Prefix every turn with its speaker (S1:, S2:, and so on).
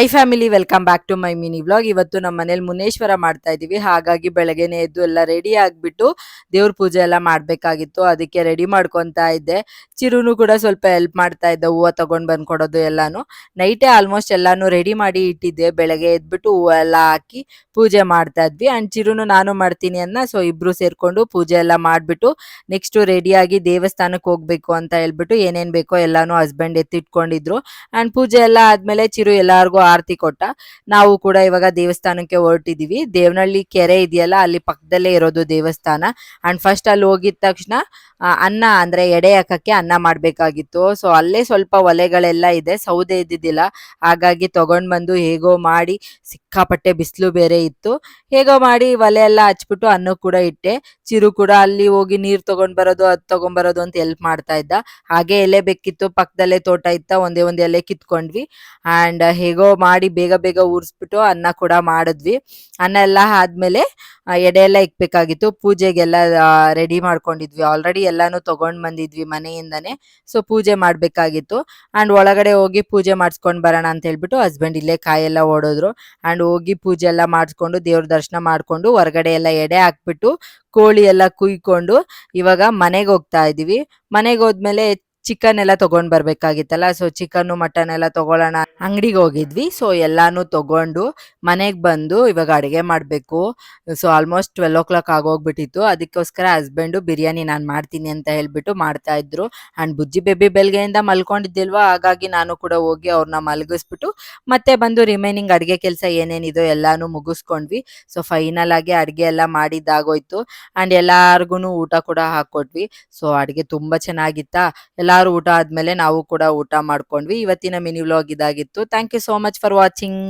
S1: High family, welcome back to my mini vlog. ಇವತ್ತು ನಮ್ಮ ಮನೇಲಿ ಮುನೇಶ್ವರ ಮಾಡ್ತಾ ಇದೀವಿ. ಹಾಗಾಗಿ ಬೆಳಗ್ಗೆನೆ ಎದ್ದು ಎಲ್ಲ ರೆಡಿ ಆಗ್ಬಿಟ್ಟು ದೇವ್ರ ಪೂಜೆ ಎಲ್ಲ ಮಾಡ್ಬೇಕಾಗಿತ್ತು. ಅದಕ್ಕೆ ರೆಡಿ ಮಾಡ್ಕೊಂತಾ ಇದ್ದೆ. ಚಿರುನು ಕೂಡ ಸ್ವಲ್ಪ ಹೆಲ್ಪ್ ಮಾಡ್ತಾ ಇದ್ದ, ಹೂವು ತಗೊಂಡ್ ಬಂದ್ ಕೊಡೋದು ಎಲ್ಲಾನು. ನೈಟೇ ಆಲ್ಮೋಸ್ಟ್ ಎಲ್ಲಾನು ರೆಡಿ ಮಾಡಿ ಇಟ್ಟಿದ್ದೆ. ಬೆಳಗ್ಗೆ ಎದ್ಬಿಟ್ಟು ಹೂವು ಎಲ್ಲ ಹಾಕಿ ಪೂಜೆ ಮಾಡ್ತಾ ಇದ್ವಿ. ಅಂಡ್ ಚಿರುನು ನಾನು ಮಾಡ್ತೀನಿ ಅನ್ನ, ಸೊ ಇಬ್ರು ಸೇರ್ಕೊಂಡು ಪೂಜೆ ಎಲ್ಲ ಮಾಡ್ಬಿಟ್ಟು ನೆಕ್ಸ್ಟ್ ರೆಡಿಯಾಗಿ ದೇವಸ್ಥಾನಕ್ಕೆ ಹೋಗ್ಬೇಕು ಅಂತ ಹೇಳ್ಬಿಟ್ಟು ಏನೇನ್ ಬೇಕೋ ಎಲ್ಲಾನು ಹಸ್ಬೆಂಡ್ ಎತ್ತಿಟ್ಕೊಂಡಿದ್ರು. ಅಂಡ್ ಪೂಜೆ ಎಲ್ಲ ಆದ್ಮೇಲೆ ಚಿರು ಎಲ್ಲಾರ್ಗೂ ಆರತಿ ಕೊಟ್ಟ. ನಾವು ಕೂಡ ಇವಾಗ ದೇವಸ್ಥಾನಕ್ಕೆ ಹೊರಟಿದೀವಿ. ದೇವನಹಳ್ಳಿ ಕೆರೆ ಇದೆಯಲ್ಲ, ಅಲ್ಲಿ ಪಕ್ಕದಲ್ಲೇ ಇರೋದು ದೇವಸ್ಥಾನ. ಅಂಡ್ ಫಸ್ಟ್ ಅಲ್ಲಿ ಹೋಗಿದ ತಕ್ಷಣ ಅನ್ನ ಅಂದ್ರೆ ಎಡೆ ಹಾಕಕ್ಕೆ ಅನ್ನ ಮಾಡ್ಬೇಕಾಗಿತ್ತು. ಸೊ ಅಲ್ಲೇ ಸ್ವಲ್ಪ ಒಲೆಗಳೆಲ್ಲ ಇದೆ, ಸೌದೆ ಇದ್ದಿದ್ದಿಲ್ಲ. ಹಾಗಾಗಿ ತಗೊಂಡ್ ಬಂದು ಹೇಗೋ ಮಾಡಿ, ಸಿಕ್ಕಾಪಟ್ಟೆ ಬಿಸಿಲು ಬೇರೆ ಇತ್ತು, ಹೇಗೋ ಮಾಡಿ ಒಲೆ ಎಲ್ಲ ಹಚ್ಬಿಟ್ಟು ಅನ್ನ ಕೂಡ ಇಟ್ಟೆ. ಚಿರು ಕೂಡ ಅಲ್ಲಿ ಹೋಗಿ ನೀರ್ ತಗೊಂಡ್ ಬರೋದು ಅದ್ ತಗೊಂಡ್ ಬರೋದು ಅಂತ ಹೆಲ್ಪ್ ಮಾಡ್ತಾ ಇದ್ದ. ಹಾಗೆ ಎಲೆ ಬೇಕಿತ್ತು, ಪಕ್ಕದಲ್ಲೇ ತೋಟ ಇತ್ತ, ಒಂದೇ ಒಂದ್ ಎಲೆ ಕಿತ್ಕೊಂಡ್ವಿ. ಅಂಡ್ ಹೇಗೋ ಮಾಡಿ ಬೇಗ ಬೇಗ ಊರ್ಸ್ಬಿಟ್ಟು ಅನ್ನ ಕೂಡ ಮಾಡಿದ್ವಿ. ಅನ್ನ ಎಲ್ಲ ಆದ್ಮೇಲೆ ಎಡೆ ಎಲ್ಲ ಇಕ್ಬೇಕಾಗಿತ್ತು. ಪೂಜೆಗೆಲ್ಲ ರೆಡಿ ಮಾಡ್ಕೊಂಡಿದ್ವಿ. ಆಲ್ರೆಡಿ ಎಲ್ಲಾನು ತಗೊಂಡ್ ಬಂದಿದ್ವಿ ಮನೆಯಿಂದಾನೆ. ಸೊ ಪೂಜೆ ಮಾಡ್ಬೇಕಾಗಿತ್ತು. ಅಂಡ್ ಒಳಗಡೆ ಹೋಗಿ ಪೂಜೆ ಮಾಡಿಸ್ಕೊಂಡ್ ಬರೋಣ ಅಂತ ಹೇಳ್ಬಿಟ್ಟು ಹಸ್ಬೆಂಡ್ ಇಲ್ಲೇ ಕಾಯೆಲ್ಲ ಓಡೋದ್ರು. ಅಂಡ್ ಹೋಗಿ ಪೂಜೆ ಎಲ್ಲ ಮಾಡಿಸ್ಕೊಂಡು ದೇವ್ರ ದರ್ಶನ ಮಾಡ್ಕೊಂಡು ಹೊರಗಡೆ ಎಲ್ಲ ಎಡೆ ಹಾಕ್ಬಿಟ್ಟು ಕೋಳಿ ಎಲ್ಲ ಕುಯ್ಕೊಂಡು ಇವಾಗ ಮನೆಗೆ ಹೋಗ್ತಾ ಇದೀವಿ. ಮನೆಗೆ ಹೋದ್ಮೇಲೆ ಚಿಕನ್ ಎಲ್ಲ ತಗೊಂಡ್ ಬರ್ಬೇಕಾಗಿತ್ತಲ್ಲ, ಸೊ ಚಿಕನ್ ಮಟನ್ ಎಲ್ಲ ತಗೊಳ್ಳೋಣ ಅಂಗಡಿಗೆ ಹೋಗಿದ್ವಿ. ಸೊ ಎಲ್ಲಾನು ತಗೊಂಡು ಮನೆಗ್ ಬಂದು ಇವಾಗ ಅಡಿಗೆ ಮಾಡ್ಬೇಕು. So almost 12 o'clock ಆಗೋಗ್ಬಿಟ್ಟಿತ್ತು. ಅದಕ್ಕೋಸ್ಕರ ಹಸ್ಬೆಂಡು ಬಿರಿಯಾನಿ ನಾನು ಮಾಡ್ತೀನಿ ಅಂತ ಹೇಳ್ಬಿಟ್ಟು ಮಾಡ್ತಾ ಇದ್ರು. ಅಂಡ್ ಬುಜ್ಜಿ ಬೇಬಿ ಬೆಳಗ್ಗೆಯಿಂದ ಮಲ್ಕೊಂಡಿದ್ದಿಲ್ವಾ, ಹಾಗಾಗಿ ನಾನು ಕೂಡ ಹೋಗಿ ಅವ್ರನ್ನ ಮಲಗಿಸ್ಬಿಟ್ಟು ಮತ್ತೆ ಬಂದು ರಿಮೈನಿಂಗ್ ಅಡಿಗೆ ಕೆಲಸ ಏನೇನಿದೋ ಎಲ್ಲಾನು ಮುಗಿಸ್ಕೊಂಡ್ವಿ. ಸೊ ಫೈನಲ್ ಆಗಿ ಅಡಿಗೆ ಎಲ್ಲ ಮಾಡಿದ್ದಾಗೋಯ್ತು. ಅಂಡ್ ಎಲ್ಲಾರ್ಗುನು ಊಟ ಕೂಡ ಹಾಕೊಟ್ವಿ. ಸೊ ಅಡಿಗೆ ತುಂಬಾ ಚೆನ್ನಾಗಿತ್ತಾ. ಎಲ್ಲಾರು ಊಟ ಆದ್ಮೇಲೆ ನಾವು ಕೂಡ ಊಟ ಮಾಡ್ಕೊಂಡ್ವಿ. ಇವತ್ತಿನ ಮಿನಿ ವ್ಲಾಗ್ ಇದಾಗಿತ್ತು. Thank you so much for watching.